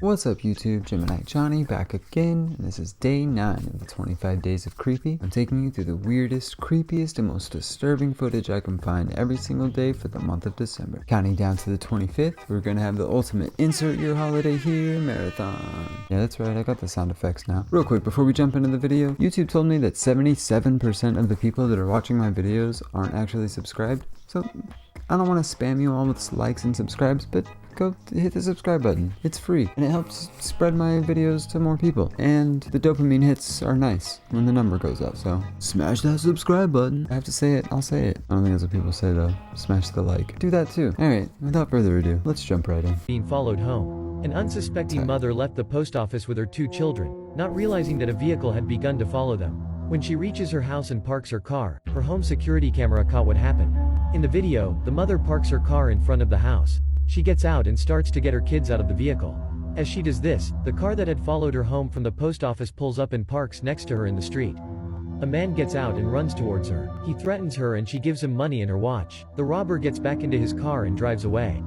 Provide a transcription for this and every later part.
What's up YouTube, Gemini Johnny back again, and this is day 9 of the 25 days of creepy. I'm taking you through the weirdest, creepiest, and most disturbing footage I can find every single day for the month of December. Counting down to the 25th, we're gonna have the ultimate insert your holiday here marathon. Yeah, that's right, I got the sound effects now. Real quick, before we jump into the video, YouTube told me that 77% of the people that are watching my videos aren't actually subscribed, so I don't want to spam you all with likes and subscribes, but go hit the subscribe button. It's free, and it helps spread my videos to more people. And the dopamine hits are nice when the number goes up, so smash that subscribe button. I have to say it, I'll say it. I don't think that's what people say though. Smash the like. Do that too. Alright, without further ado, let's jump right in. Being followed home. An unsuspecting mother left the post office with her 2 children, not realizing that a vehicle had begun to follow them. When she reaches her house and parks her car, her home security camera caught what happened. In the video, the mother parks her car in front of the house. She gets out and starts to get her kids out of the vehicle. As she does this, the car that had followed her home from the post office pulls up and parks next to her in the street. A man gets out and runs towards her. He threatens her and she gives him money and her watch. The robber gets back into his car and drives away.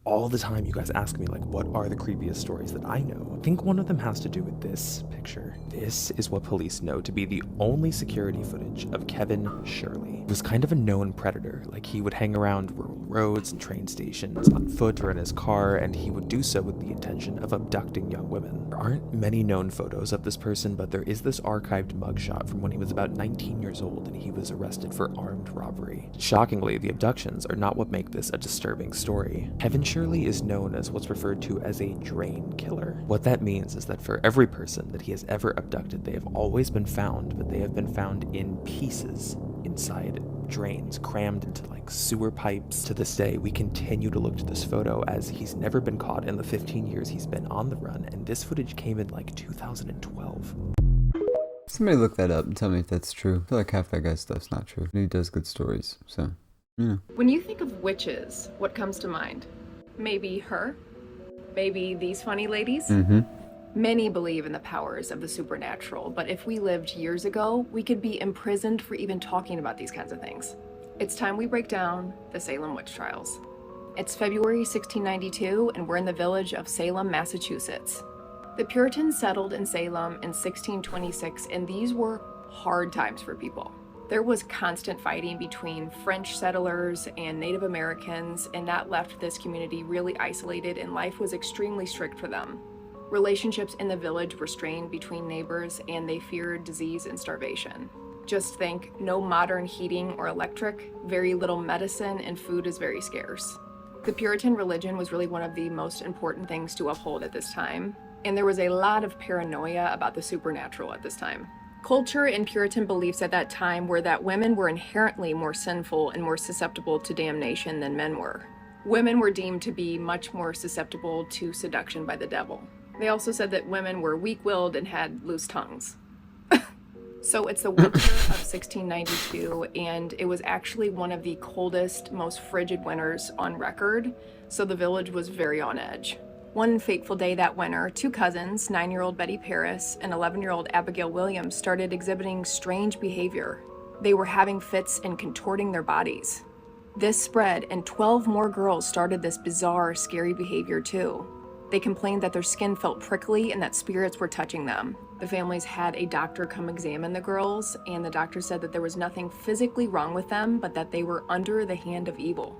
All the time you guys ask me, like, what are the creepiest stories that I know? I think one of them has to do with this picture. This is what police know to be the only security footage of Kevin Shirley. He was kind of a known predator. Like, he would hang around rural roads and train stations on foot or in his car, and he would do so with the intention of abducting young women. There aren't many known photos of this person, but there is this archived mugshot from when he was about 19 years old and he was arrested for armed robbery. Shockingly, the abductions are not what make this a disturbing story. Kevin Shirley is known as what's referred to as a drain killer. What that means is that for every person that he has ever abducted, they have always been found, but they have been found in pieces inside drains, crammed into like sewer pipes. To this day, we continue to look to this photo as he's never been caught in the 15 years he's been on the run, and this footage came in like 2012. Somebody look that up and tell me if that's true. I feel like half that guy's stuff's not true. He does good stories, so, yeah. When you think of witches, what comes to mind? Maybe her? Maybe these funny ladies? Many believe in the powers of the supernatural, but if we lived years ago, we could be imprisoned for even talking about these kinds of things. It's time we break down the Salem witch trials. It's February 1692, and we're in the village of Salem, Massachusetts. The Puritans settled in Salem in 1626, and these were hard times for people. There was constant fighting between French settlers and Native Americans, and that left this community really isolated, and life was extremely strict for them. Relationships in the village were strained between neighbors, and they feared disease and starvation. Just think, no modern heating or electric, very little medicine, and food is very scarce. The Puritan religion was really one of the most important things to uphold at this time, and there was a lot of paranoia about the supernatural at this time. Culture and Puritan beliefs at that time were that women were inherently more sinful and more susceptible to damnation than men were. Women were deemed to be much more susceptible to seduction by the devil. They also said that women were weak-willed and had loose tongues. So it's the winter of 1692, and it was actually one of the coldest, most frigid winters on record, so the village was very on edge. One fateful day that winter, 2 cousins, 9-year-old Betty Paris and 11-year-old Abigail Williams, started exhibiting strange behavior. They were having fits and contorting their bodies. This spread, and 12 more girls started this bizarre, scary behavior too. They complained that their skin felt prickly and that spirits were touching them. The families had a doctor come examine the girls, and the doctor said that there was nothing physically wrong with them, but that they were under the hand of evil.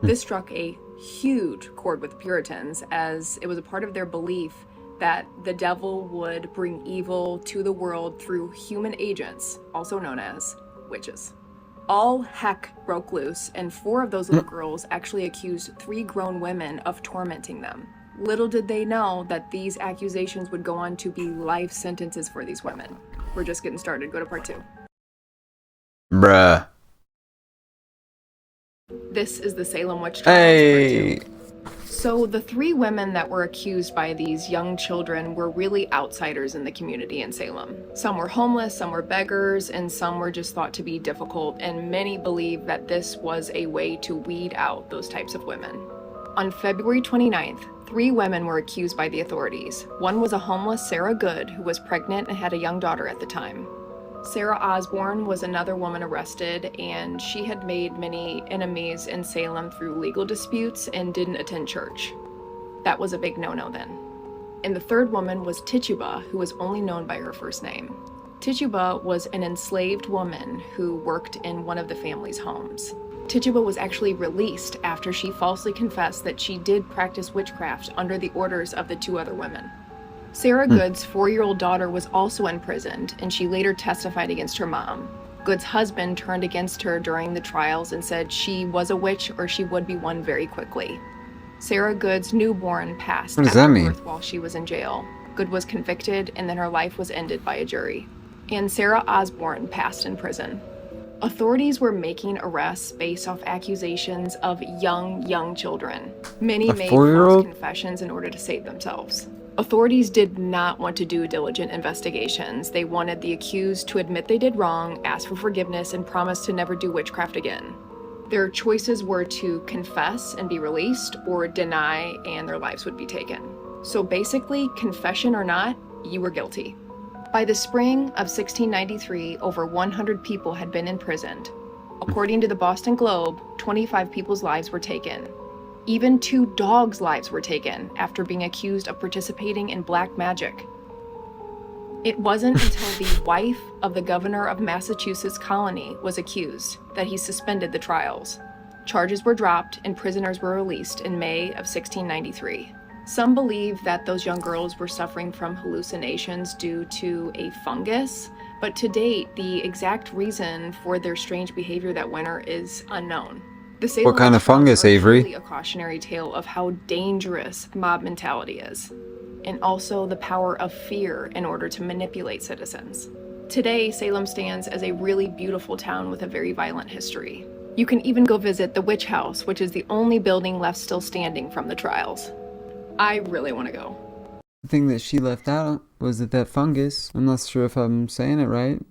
This struck a huge chord with Puritans, as it was a part of their belief that the devil would bring evil to the world through human agents, also known as witches. All heck broke loose, and 4 of those little girls actually accused 3 grown women of tormenting them. Little did they know that these accusations would go on to be life sentences for these women. We're just getting started. Go to part 2. Bruh. This is the Salem witch trials. Hey! Part 2. So the 3 women that were accused by these young children were really outsiders in the community in Salem. Some were homeless, some were beggars, and some were just thought to be difficult, and many believe that this was a way to weed out those types of women. On February 29th, 3 women were accused by the authorities. One was a homeless Sarah Good, who was pregnant and had a young daughter at the time. Sarah Osborne was another woman arrested, and she had made many enemies in Salem through legal disputes and didn't attend church. That was a big no-no then. And the third woman was Tituba, who was only known by her first name. Tituba was an enslaved woman who worked in one of the family's homes. Tituba was actually released after she falsely confessed that she did practice witchcraft under the orders of the two other women. Sarah Good's 4-year-old daughter was also imprisoned, and she later testified against her mom. Good's husband turned against her during the trials and said she was a witch or she would be one very quickly. Sarah Good's newborn passed What does that after mean? birth while she was in jail. Good was convicted, and then her life was ended by a jury. And Sarah Osborne passed in prison. Authorities were making arrests based off accusations of young children. Many A made 4-year-old? false confessions in order to save themselves. Authorities did not want to do diligent investigations. They wanted the accused to admit they did wrong, ask for forgiveness, and promise to never do witchcraft again. Their choices were to confess and be released, or deny and their lives would be taken. So basically, confession or not, you were guilty. By the spring of 1693, over 100 people had been imprisoned. According to the Boston Globe, 25 people's lives were taken. Even 2 dogs' lives were taken after being accused of participating in black magic. It wasn't until the wife of the governor of Massachusetts colony was accused that he suspended the trials. Charges were dropped and prisoners were released in May of 1693. Some believe that those young girls were suffering from hallucinations due to a fungus, but to date, the exact reason for their strange behavior that winter is unknown. The Salem What kind of trials fungus, are Avery? truly a cautionary tale of how dangerous mob mentality is, and also the power of fear in order to manipulate citizens. Today, Salem stands as a really beautiful town with a very violent history. You can even go visit the Witch House, which is the only building left still standing from the trials. I really want to go. The thing that she left out was that fungus, I'm not sure if I'm saying it right,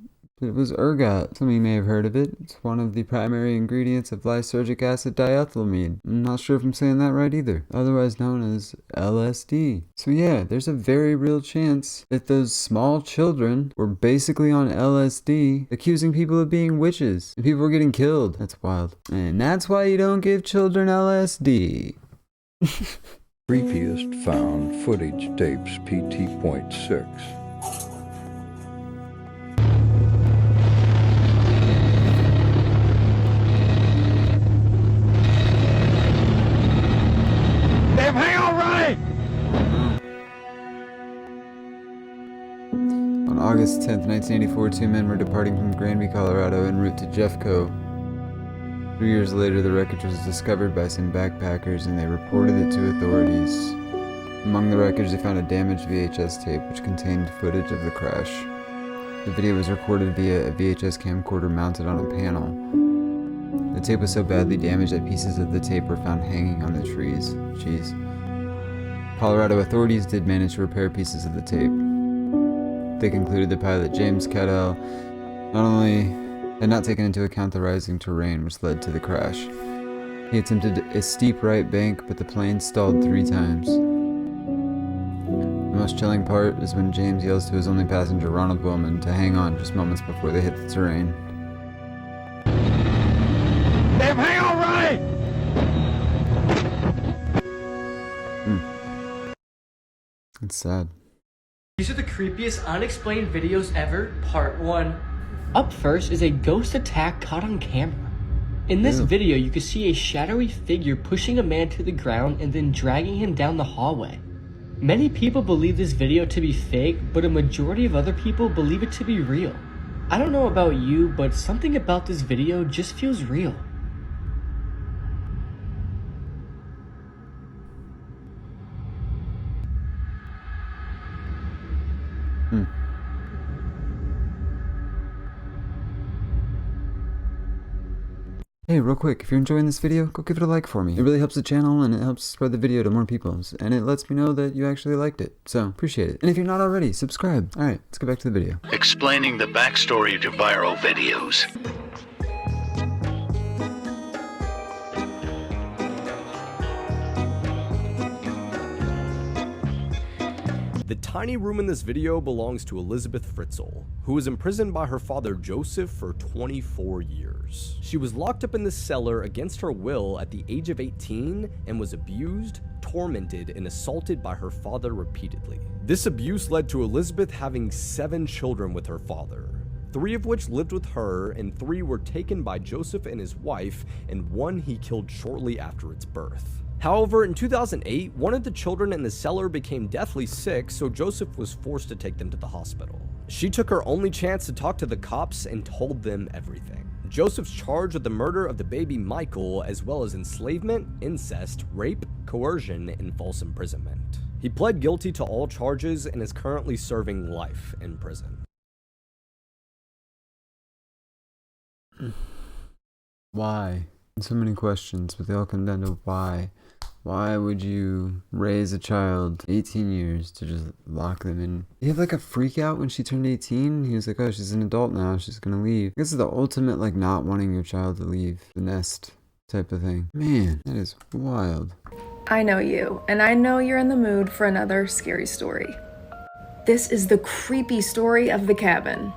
but it was ergot. Some of you may have heard of it. It's one of the primary ingredients of lysergic acid diethylamide. I'm not sure if I'm saying that right either. Otherwise known as LSD. So yeah, there's a very real chance that those small children were basically on LSD, accusing people of being witches. And people were getting killed. That's wild. And that's why you don't give children LSD. Creepiest found footage tapes PT.6. Damn, hang on, Ronnie! On August 10th, 1984, 2 men were departing from Granby, Colorado en route to Jeffco. 3 years later, the wreckage was discovered by some backpackers and they reported it to authorities. Among the wreckage, they found a damaged VHS tape which contained footage of the crash. The video was recorded via a VHS camcorder mounted on a panel. The tape was so badly damaged that pieces of the tape were found hanging on the trees. Jeez. Colorado authorities did manage to repair pieces of the tape. They concluded that pilot James Cadell not only had not taken into account the rising terrain which led to the crash. He attempted a steep right bank, but the plane stalled 3 times. The most chilling part is when James yells to his only passenger, Ronald Willman, to hang on just moments before they hit the terrain. Damn, hang on, Ronnie! It's sad. These are the creepiest unexplained videos ever, part 1. Up first is a ghost attack caught on camera. In this video, you can see a shadowy figure pushing a man to the ground and then dragging him down the hallway. Many people believe this video to be fake, but a majority of other people believe it to be real. I don't know about you, but something about this video just feels real. Hey, real quick, if you're enjoying this video, go give it a like for me. It really helps the channel and it helps spread the video to more people. And it lets me know that you actually liked it. So, appreciate it. And if you're not already, subscribe. Alright, let's get back to the video. Explaining the backstory to viral videos. The tiny room in this video belongs to Elizabeth Fritzl, who was imprisoned by her father Joseph for 24 years. She was locked up in this cellar against her will at the age of 18 and was abused, tormented and assaulted by her father repeatedly. This abuse led to Elizabeth having 7 children with her father, 3 of which lived with her and 3 were taken by Joseph and his wife, and 1 he killed shortly after its birth. However, in 2008, one of the children in the cellar became deathly sick, so Joseph was forced to take them to the hospital. She took her only chance to talk to the cops and told them everything. Joseph's charged with the murder of the baby Michael, as well as enslavement, incest, rape, coercion, and false imprisonment. He pled guilty to all charges and is currently serving life in prison. Why? So many questions, but they all come down to why. Why would you raise a child 18 years to just lock them in? He had like a freak out when she turned 18. He was like, oh, she's an adult now, she's gonna leave. This is the ultimate like not wanting your child to leave the nest type of thing. Man, that is wild. I know you, and I know you're in the mood for another scary story. This is the creepy story of the cabin.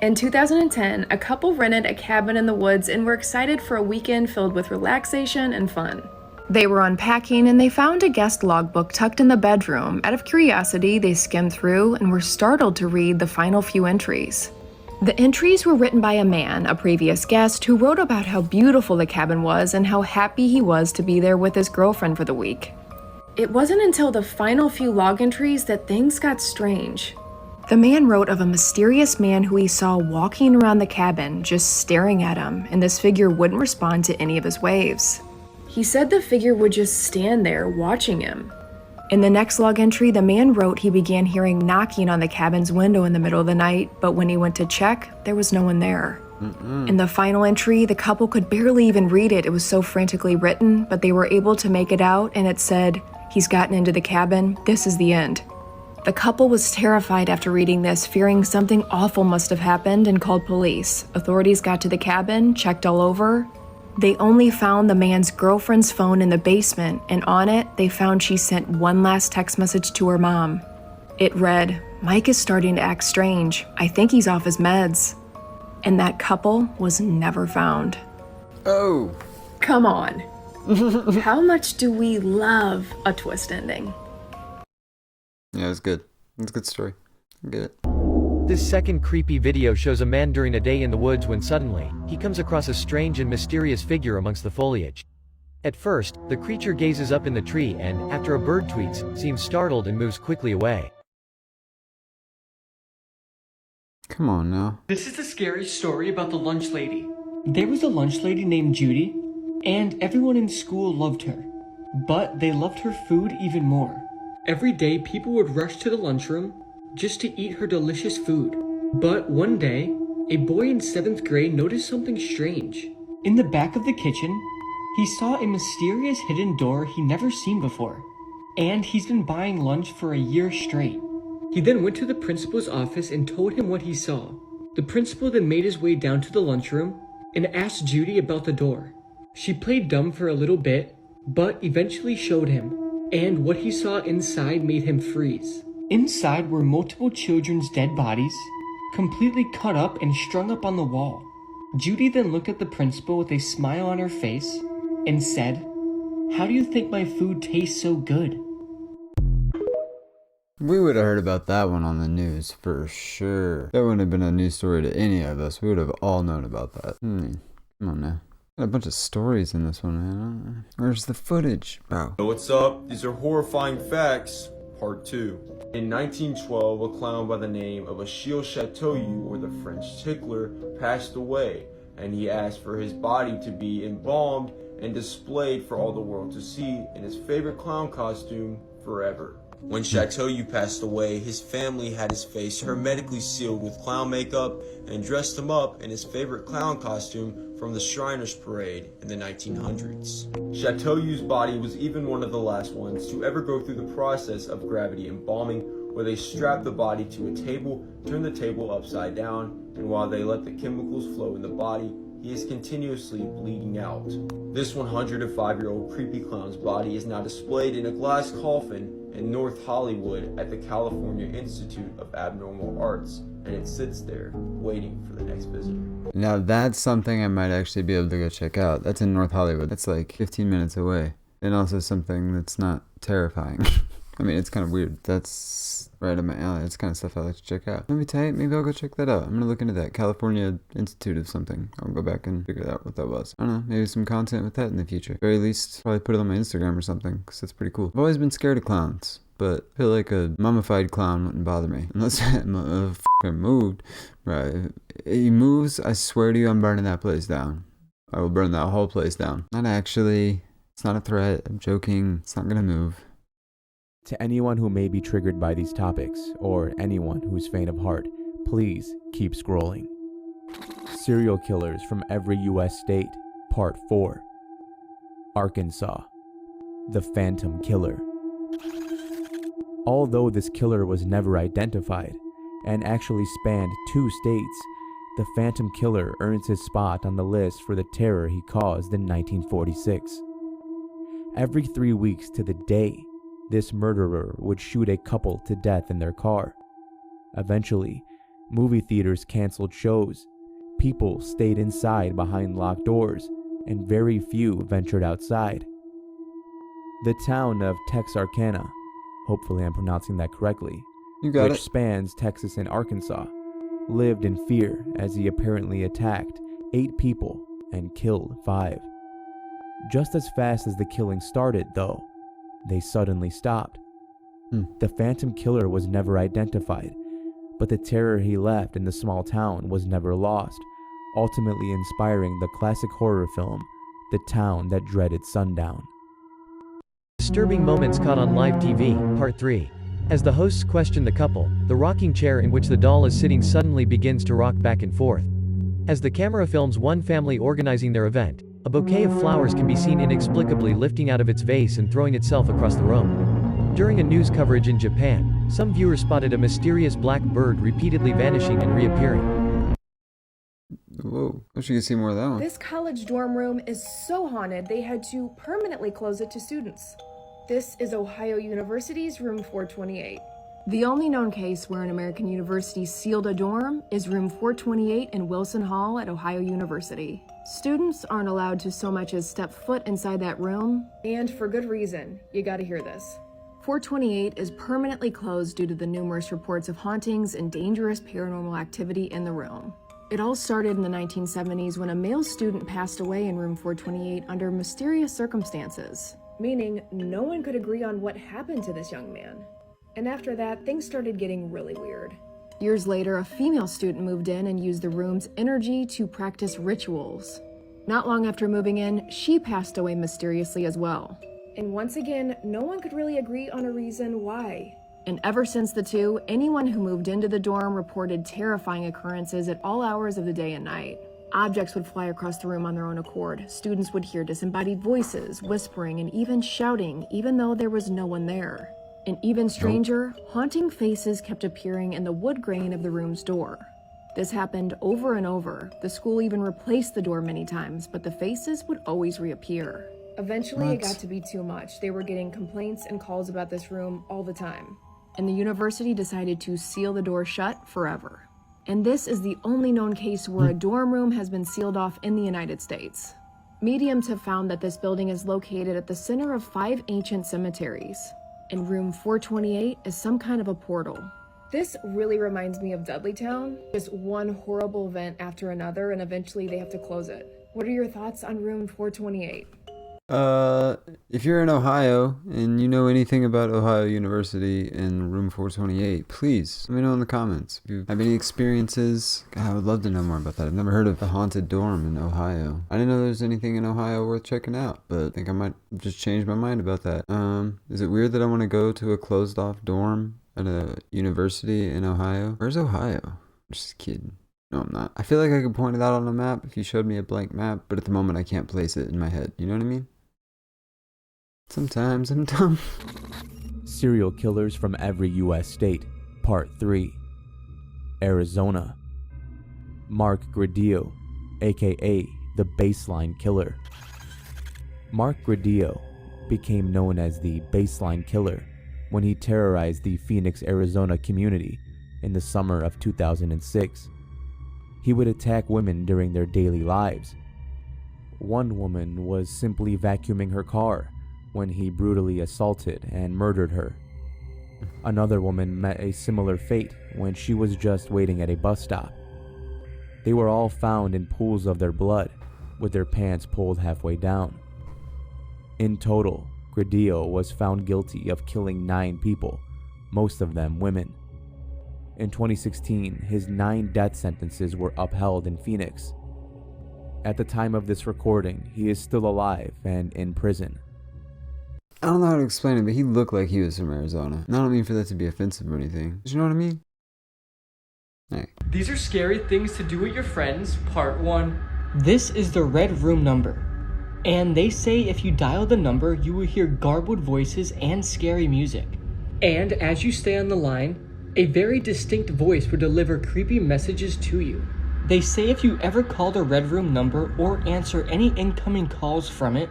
In 2010, a couple rented a cabin in the woods and were excited for a weekend filled with relaxation and fun. They were unpacking and they found a guest logbook tucked in the bedroom. Out of curiosity, they skimmed through and were startled to read the final few entries. The entries were written by a man, a previous guest, who wrote about how beautiful the cabin was and how happy he was to be there with his girlfriend for the week. It wasn't until the final few log entries that things got strange. The man wrote of a mysterious man who he saw walking around the cabin, just staring at him, and this figure wouldn't respond to any of his waves. He said the figure would just stand there watching him. In the next log entry, the man wrote he began hearing knocking on the cabin's window in the middle of the night, but when he went to check, there was no one there. In the final entry, the couple could barely even read it. It was so frantically written, but they were able to make it out, and it said, "He's gotten into the cabin. This is the end." The couple was terrified after reading this, fearing something awful must have happened, and called police. Authorities got to the cabin, checked all over. They only found the man's girlfriend's phone in the basement, and on it, they found she sent one last text message to her mom. It read, "Mike is starting to act strange. I think he's off his meds." And that couple was never found. Oh! Come on. How much do we love a twist ending? Yeah, it was good. It's a good story. I get it. This second creepy video shows a man during a day in the woods when suddenly, he comes across a strange and mysterious figure amongst the foliage. At first, the creature gazes up in the tree and, after a bird tweets, seems startled and moves quickly away. Come on now. This is the scary story about the lunch lady. There was a lunch lady named Judy, and everyone in school loved her. But they loved her food even more. Every day, people would rush to the lunchroom just to eat her delicious food. But one day, a boy in 7th grade noticed something strange. In the back of the kitchen, he saw a mysterious hidden door he never seen before. And he's been buying lunch for a year straight. He then went to the principal's office and told him what he saw. The principal then made his way down to the lunchroom and asked Judy about the door. She played dumb for a little bit, but eventually showed him, and what he saw inside made him freeze. Inside were multiple children's dead bodies, completely cut up and strung up on the wall. Judy then looked at the principal with a smile on her face and said, "How do you think my food tastes so good?" We would have heard about that one on the news for sure. That wouldn't have been a news story to any of us. We would have all known about that. Come on now. Got a bunch of stories in this one, man. Where's the footage, bro? What's up? These are horrifying facts. Part 2. In 1912, a clown by the name of Achille Chateauneuf, or the French Tickler, passed away, and he asked for his body to be embalmed and displayed for all the world to see in his favorite clown costume forever. When Chateauneuf passed away, his family had his face hermetically sealed with clown makeup and dressed him up in his favorite clown costume from the Shriners Parade in the 1900s. Chateauneuf's body was even one of the last ones to ever go through the process of gravity embalming, where they strap the body to a table, turn the table upside down, and while they let the chemicals flow in the body, he is continuously bleeding out. This 105-year-old creepy clown's body is now displayed in a glass coffin in North Hollywood at the California Institute of Abnormal Arts, and it sits there waiting for the next visitor. Now that's something I might actually be able to go check out. That's in North Hollywood. That's like 15 minutes away. and also something that's not terrifying. I mean, it's kind of weird. That's right up my alley. It's kind of stuff I like to check out. Maybe tight. Maybe I'll go check that out. I'm gonna look into that California Institute of something. I'll go back and figure out what that was. I don't know. Maybe some content with that in the future. Very least, probably put it on my Instagram or something, because that's pretty cool. I've always been scared of clowns, but I feel like a mummified clown wouldn't bother me unless it moved. Right? If he moves, I swear to you, I'm burning that place down. I will burn that whole place down. Not actually. It's not a threat. I'm joking. It's not gonna move. To anyone who may be triggered by these topics, or anyone who's faint of heart, please keep scrolling. Serial killers from every U.S. state, Part 4. Arkansas. The Phantom Killer. Although this killer was never identified, and actually spanned 2 states, the Phantom Killer earns his spot on the list for the terror he caused in 1946. Every 3 weeks to the day, this murderer would shoot a couple to death in their car. Eventually, movie theaters canceled shows, people stayed inside behind locked doors, and very few ventured outside. The town of Texarkana, hopefully I'm pronouncing that correctly, which spans Texas and Arkansas, lived in fear as he apparently attacked 8 people and killed 5. Just as fast as the killing started, though, they suddenly stopped. The Phantom Killer was never identified, but the terror he left in the small town was never lost, ultimately inspiring the classic horror film, The Town That Dreaded Sundown. Disturbing moments caught on live TV, Part 3. As the hosts question the couple, the rocking chair in which the doll is sitting suddenly begins to rock back and forth. As the camera films one family organizing their event, a bouquet of flowers can be seen inexplicably lifting out of its vase and throwing itself across the room. During a news coverage in Japan, some viewers spotted a mysterious black bird repeatedly vanishing and reappearing. Whoa, wish you could see more of that one. This college dorm room is so haunted they had to permanently close it to students. This is Ohio University's room 428. The only known case where an American university sealed a dorm is room 428 in Wilson Hall at Ohio University. Students aren't allowed to so much as step foot inside that room, and for good reason. You gotta hear this. 428 is permanently closed due to the numerous reports of hauntings and dangerous paranormal activity in the room. It all started in the 1970s when a male student passed away in room 428 under mysterious circumstances, meaning no one could agree on what happened to this young man. And after that, things started getting really weird. Years later, a female student moved in and used the room's energy to practice rituals. Not long after moving in, she passed away mysteriously as well. And once again, no one could really agree on a reason why. And ever since the two, anyone who moved into the dorm reported terrifying occurrences at all hours of the day and night. Objects would fly across the room on their own accord. Students would hear disembodied voices, whispering, and even shouting, even though there was no one there. And even stranger, haunting faces kept appearing in the wood grain of the room's door. This happened over and over. The school even replaced the door many times, but the faces would always reappear. Eventually, it got to be too much. They were getting complaints and calls about this room all the time. And the university decided to seal the door shut forever. And this is the only known case where a dorm room has been sealed off in the United States. Mediums have found that this building is located at the center of 5 ancient cemeteries. And room 428 is some kind of a portal. This really reminds me of Dudleytown. Just one horrible event after another, and eventually they have to close it. What are your thoughts on room 428? If you're in Ohio and you know anything about Ohio University and room 428, please let me know in the comments. If you have any experiences, God, I would love to know more about that. I've never heard of a haunted dorm in Ohio. I didn't know there was anything in Ohio worth checking out, but I think I might just change my mind about that. Is it weird that I want to go to a closed off dorm at a university in Ohio? Where's Ohio? I'm just kidding. No, I'm not. I feel like I could point it out on a map if you showed me a blank map, but at the moment I can't place it in my head. You know what I mean? Sometimes I'm dumb. Serial killers from every U.S. state, Part 3. Arizona. Mark Gradillo, aka the Baseline Killer. Mark Gradillo became known as the Baseline Killer when he terrorized the Phoenix, Arizona community in the summer of 2006. He would attack women during their daily lives. One woman was simply vacuuming her car when he brutally assaulted and murdered her. Another woman met a similar fate when she was just waiting at a bus stop. They were all found in pools of their blood, with their pants pulled halfway down. In total, Gradillo was found guilty of killing 9 people, most of them women. In 2016, his 9 death sentences were upheld in Phoenix. At the time of this recording, he is still alive and in prison. I don't know how to explain it, but he looked like he was from Arizona. And I don't mean for that to be offensive or anything. You know what I mean? Hey. These are scary things to do with your friends, part 1. This is the red room number. And they say if you dial the number, you will hear garbled voices and scary music. And as you stay on the line, a very distinct voice will deliver creepy messages to you. They say if you ever call the red room number or answer any incoming calls from it,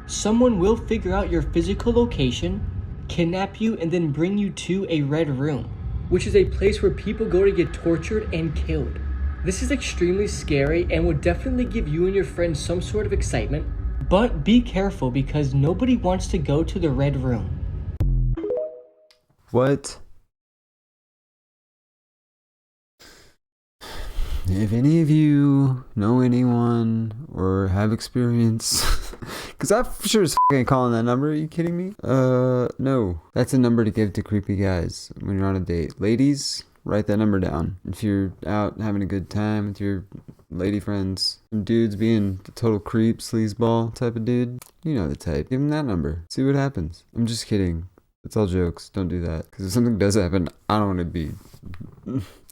someone will figure out your physical location, kidnap you, and then bring you to a red room, which is a place where people go to get tortured and killed. This is extremely scary and would definitely give you and your friends some sort of excitement, but be careful because nobody wants to go to the red room. What? If any of you know anyone or have experience, because I sure as ain't calling that number. Are you kidding me? No. That's a number to give to creepy guys when you're on a date. Ladies, write that number down. If you're out having a good time with your lady friends, some dudes being the total creep, sleazeball type of dude, you know the type. Give him that number. See what happens. I'm just kidding. It's all jokes. Don't do that. Because if something does happen, I don't want to be...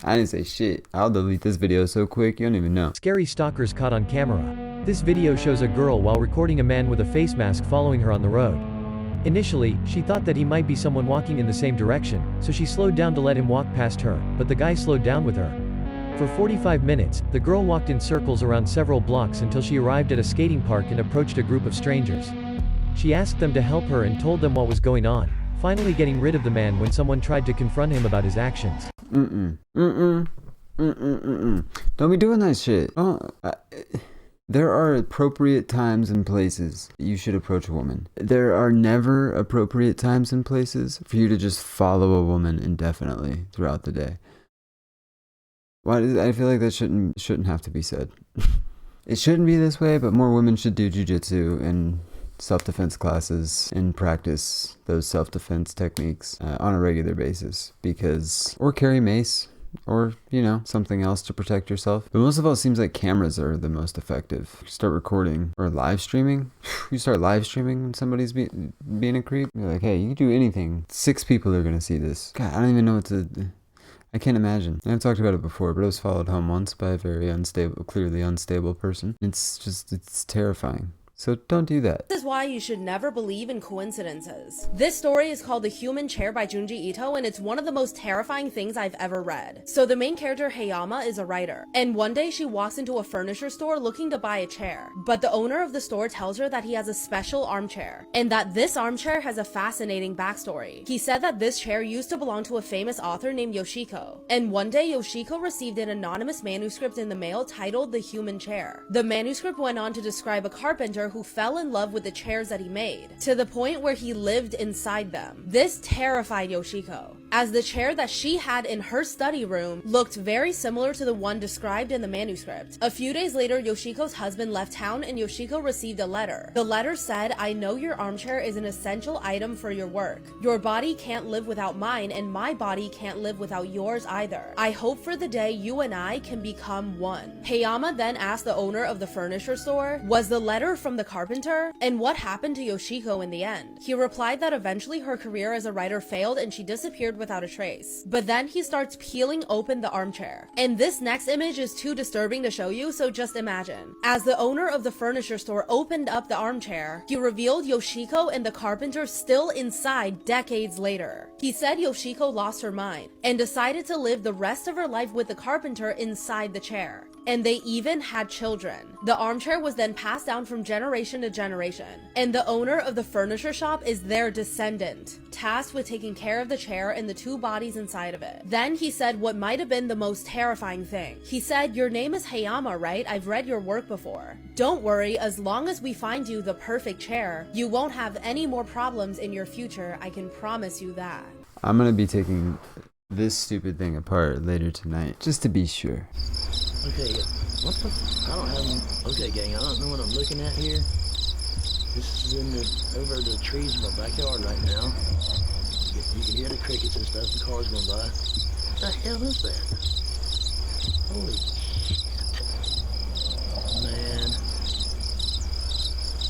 I didn't say shit. I'll delete this video so quick you don't even know. Scary stalkers caught on camera. This video shows a girl while recording a man with a face mask following her on the road. Initially, she thought that he might be someone walking in the same direction, so she slowed down to let him walk past her, but the guy slowed down with her. For 45 minutes, the girl walked in circles around several blocks until she arrived at a skating park and approached a group of strangers. She asked them to help her and told them what was going on, finally getting rid of the man when someone tried to confront him about his actions. Don't be doing that shit. There are appropriate times and places you should approach a woman. There are never appropriate times and places for you to just follow a woman indefinitely throughout the day. Why? I feel like that shouldn't have to be said. It shouldn't be this way, but more women should do jujitsu and self-defense classes and practice those self-defense techniques on a regular basis, or carry mace, or, you know, something else to protect yourself. But most of all, it seems like cameras are the most effective. You start recording or live streaming. You start live streaming when somebody's being a creep. You're like, hey, you can do anything. 6 people are going to see this. God, I don't even know what to... I can't imagine. I've talked about it before, but I was followed home once by a very clearly unstable person. It's terrifying. So don't do that. This is why you should never believe in coincidences. This story is called The Human Chair by Junji Ito, and it's one of the most terrifying things I've ever read. So the main character, Hayama, is a writer, and one day she walks into a furniture store looking to buy a chair. But the owner of the store tells her that he has a special armchair, and that this armchair has a fascinating backstory. He said that this chair used to belong to a famous author named Yoshiko, and one day Yoshiko received an anonymous manuscript in the mail titled The Human Chair. The manuscript went on to describe a carpenter who fell in love with the chairs that he made, to the point where he lived inside them. This terrified Yoshiko, as the chair that she had in her study room looked very similar to the one described in the manuscript. A few days later, Yoshiko's husband left town and Yoshiko received a letter. The letter said, "I know your armchair is an essential item for your work. Your body can't live without mine, and my body can't live without yours either. I hope for the day you and I can become one." Hayama then asked the owner of the furniture store, was the letter from the carpenter? And what happened to Yoshiko in the end? He replied that eventually her career as a writer failed and she disappeared without a trace. But then he starts peeling open the armchair. And this next image is too disturbing to show you, so just imagine. As the owner of the furniture store opened up the armchair, he revealed Yoshiko and the carpenter still inside decades later. He said Yoshiko lost her mind and decided to live the rest of her life with the carpenter inside the chair. and they even had children. The armchair was then passed down from generation to generation, and the owner of the furniture shop is their descendant, tasked with taking care of the chair and the two bodies inside of it. Then he said what might have been the most terrifying thing. He said, "Your name is Hayama, right? I've read your work before. Don't worry, as long as we find you the perfect chair, you won't have any more problems in your future, I can promise you that." I'm gonna be taking this stupid thing apart later tonight, just to be sure. Okay, what the? I don't have. Okay, gang, I don't know what I'm looking at here. This is over the trees in my backyard right now. You can hear the crickets and stuff. The cars going by. What the hell is that? Holy shit, man!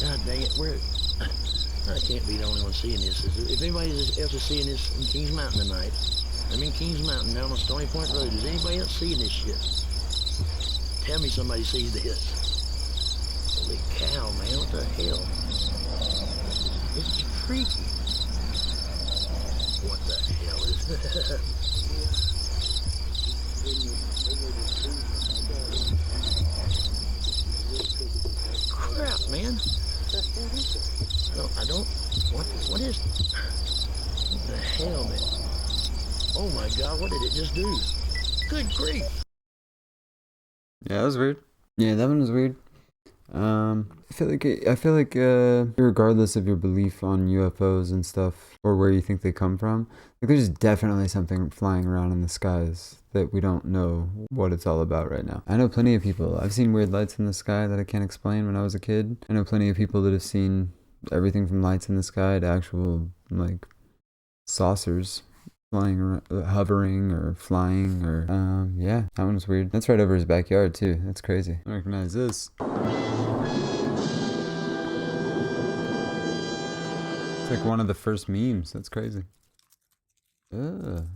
God dang it, I can't be the only one seeing this. If anybody else is seeing this in Kings Mountain tonight, I'm in Kings Mountain down on Stony Point Road. Is anybody else seeing this shit? Tell me somebody sees this. Holy cow, man, what the hell? It's freaky. What the hell is that? Crap, man. What is, what the hell, man? Oh my God, what did it just do? Good grief. Yeah, that was weird. Yeah, that one was weird. I feel like regardless of your belief on UFOs and stuff, or where you think they come from, like there's definitely something flying around in the skies that we don't know what it's all about right now. I know plenty of people. I've seen weird lights in the sky that I can't explain when I was a kid. I know plenty of people that have seen everything from lights in the sky to actual, like, saucers flying around, hovering or flying, or yeah, that one was weird. That's right over his backyard too. That's crazy. I recognize this. It's like one of the first memes. That's crazy. Ugh.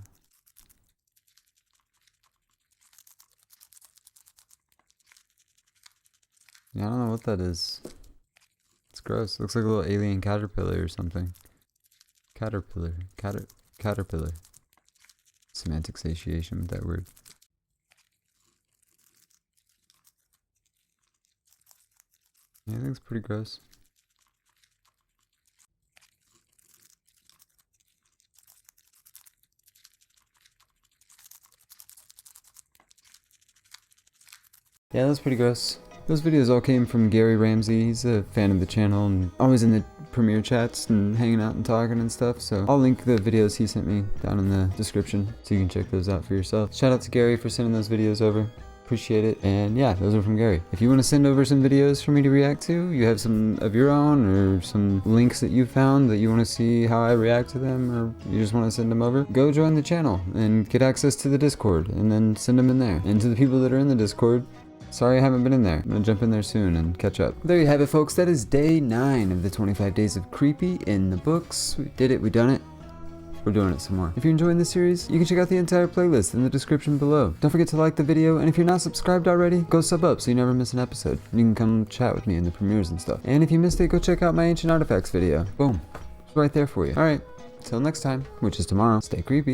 Yeah, I don't know what that is. It's gross. Looks like a little alien caterpillar or something. Caterpillar. Caterpillar. Semantic satiation with that word. Yeah, I think it's pretty gross. Yeah, that was pretty gross. Those videos all came from Gary Ramsey. He's a fan of the channel and always in the premiere chats and hanging out and talking and stuff. So I'll link the videos he sent me down in the description so you can check those out for yourself. Shout out to Gary for sending those videos over. Appreciate it. And yeah, those are from Gary. If you want to send over some videos for me to react to, you have some of your own or some links that you found that you want to see how I react to them, or you just want to send them over, go join the channel and get access to the Discord and then send them in there. And to the people that are in the Discord, sorry I haven't been in there. I'm gonna jump in there soon and catch up. There you have it, folks. That is day 9 of the 25 days of creepy in the books. We did it. We done it. We're doing it some more. If you're enjoying this series, you can check out the entire playlist in the description below. Don't forget to like the video, and if you're not subscribed already, go sub up so you never miss an episode. You can come chat with me in the premieres and stuff. And if you missed it, go check out my Ancient Artifacts video. Boom. It's right there for you. Alright, till next time, which is tomorrow, stay creepy.